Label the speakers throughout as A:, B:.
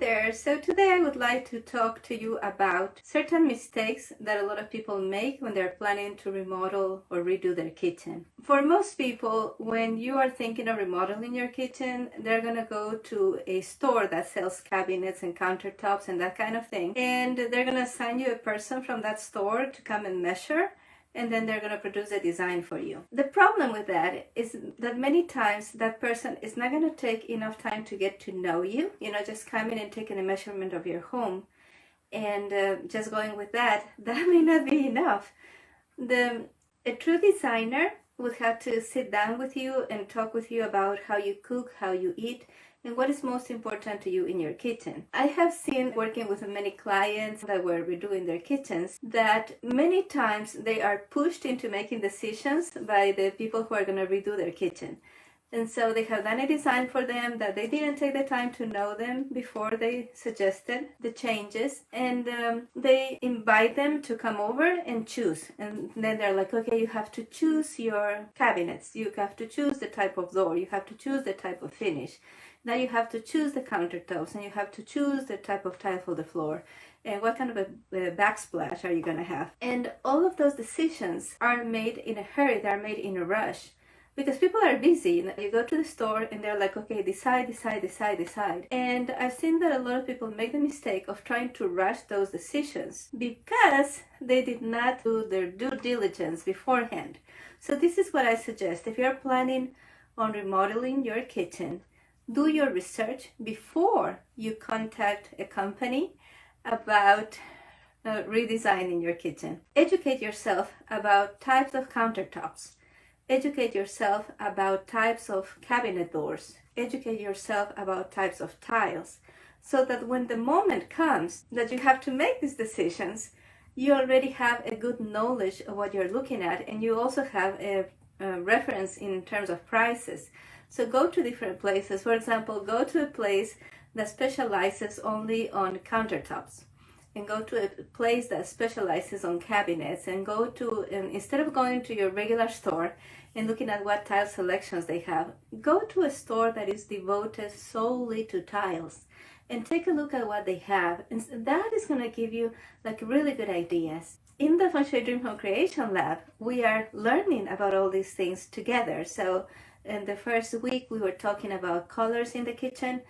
A: there. So today I would like to talk to you about certain mistakes that a lot of people make when they're planning to remodel or redo their kitchen. For most people, when you are thinking of remodeling your kitchen, they're gonna go to a store that sells cabinets and countertops and that kind of thing. And they're gonna assign you a person from that store to come and measure, and then they're going to produce a design for you. The problem with that is that many times that person is not going to take enough time to get to know you, just coming and taking a measurement of your home and just going with that may not be enough. A true designer would have to sit down with you and talk with you about how you cook, how you eat, and what is most important to you in your kitchen. I have seen, working with many clients that were redoing their kitchens, that many times they are pushed into making decisions by the people who are going to redo their kitchen. And so they have done a design for them that they didn't take the time to know them before they suggested the changes. And they invite them to come over and choose. And then they're like, okay, you have to choose your cabinets. You have to choose the type of door. You have to choose the type of finish. Now you have to choose the countertops, and you have to choose the type of tile for the floor, and what kind of a backsplash are you going to have. And all of those decisions are made in a hurry, they're made in a rush, because people are busy. You go to the store and they're like, okay, decide. And I've seen that a lot of people make the mistake of trying to rush those decisions because they did not do their due diligence beforehand. So this is what I suggest. If you're planning on remodeling your kitchen, do your research before you contact a company about redesigning your kitchen. Educate yourself about types of countertops. Educate yourself about types of cabinet doors. Educate yourself about types of tiles, so that when the moment comes that you have to make these decisions, you already have a good knowledge of what you're looking at, and you also have a reference in terms of prices. So go to different places. For example, go to a place that specializes only on countertops, and go to a place that specializes on cabinets, and go to, instead of going to your regular store and looking at what tile selections they have, go to a store that is devoted solely to tiles and take a look at what they have. And that is going to give you like really good ideas. In the Feng Shui Dream Home Creation Lab, we are learning about all these things together. So in the first week, we were talking about colors in the kitchen,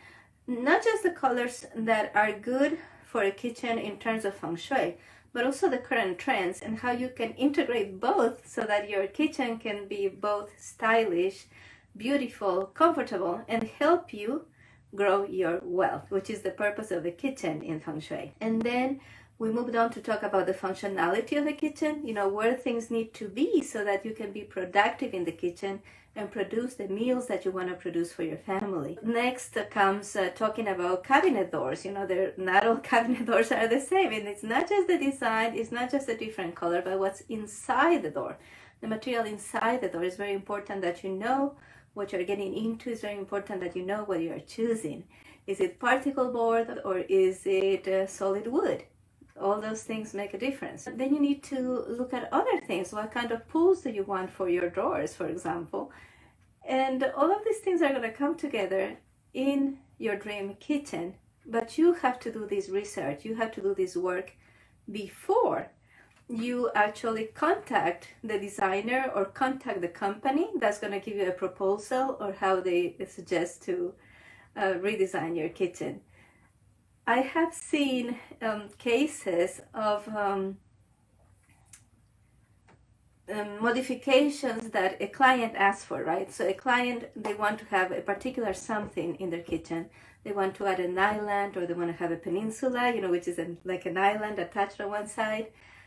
A: not just the colors that are good for a kitchen in terms of Feng Shui, but also the current trends and how you can integrate both so that your kitchen can be both stylish, beautiful, comfortable, and help you grow your wealth, which is the purpose of a kitchen in Feng Shui. And then we moved on to talk about the functionality of the kitchen, where things need to be so that you can be productive in the kitchen and produce the meals that you want to produce for your family. Next comes talking about cabinet doors. Not all cabinet doors are the same, and it's not just the design, it's not just a different color, but what's inside the door. The material inside the door is very important that you know what you're getting into. It's very important that you know what you're choosing. Is it particle board or is it solid wood? All those things make a difference. Then you need to look at other things. What kind of pulls do you want for your drawers, for example? And all of these things are going to come together in your dream kitchen. But you have to do this research. You have to do this work before you actually contact the designer or contact the company that's going to give you a proposal or how they suggest to redesign your kitchen. I have seen cases of modifications that a client asks for, right? So a client, they want to have a particular something in their kitchen. They want to add an island, or they want to have a peninsula, which is like an island attached on one side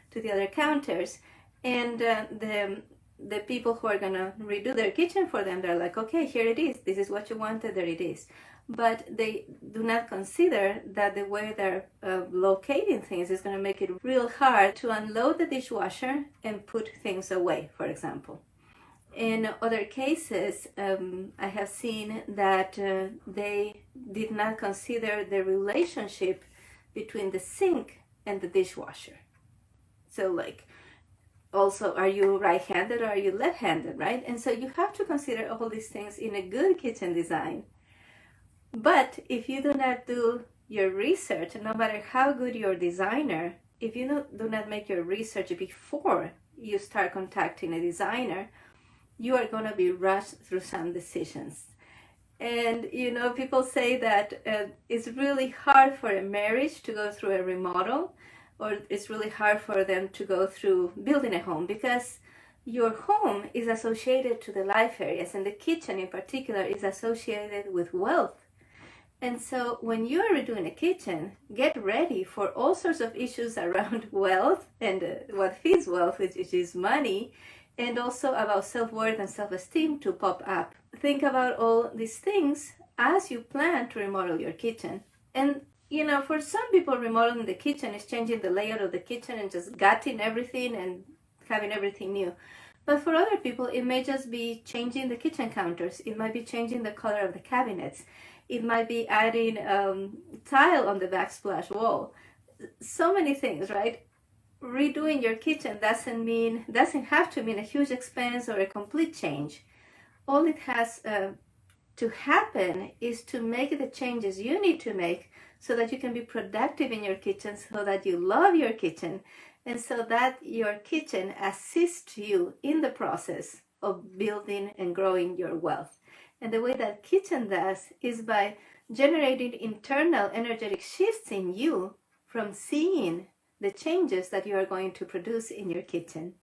A: to the other counters. And the people who are going to redo their kitchen for them, they're like, okay, here it is. This is what you wanted, there it is. But they do not consider that the way they're locating things is going to make it real hard to unload the dishwasher and put things away, for example. In other cases, I have seen that they did not consider the relationship between the sink and the dishwasher. So like, also, are you right-handed or are you left-handed, right? And so you have to consider all these things in a good kitchen design. But if you do not do your research, no matter how good your designer, if you do not make your research before you start contacting a designer, you are going to be rushed through some decisions. And people say that it's really hard for a marriage to go through a remodel, or it's really hard for them to go through building a home, because your home is associated to the life areas, and the kitchen in particular is associated with wealth. And so when you are redoing a kitchen, get ready for all sorts of issues around wealth and what feeds wealth, which is money, and also about self-worth and self-esteem to pop up. Think about all these things as you plan to remodel your kitchen. And for some people, remodeling the kitchen is changing the layout of the kitchen and just gutting everything and having everything new. But for other people, it may just be changing the kitchen counters. It might be changing the color of the cabinets. It might be adding tile on the backsplash wall. So many things, right? Redoing your kitchen doesn't have to mean a huge expense or a complete change. All it has to happen is to make the changes you need to make so that you can be productive in your kitchen, so that you love your kitchen, and so that your kitchen assists you in the process of building and growing your wealth. And the way that kitchen does is by generating internal energetic shifts in you from seeing the changes that you are going to produce in your kitchen.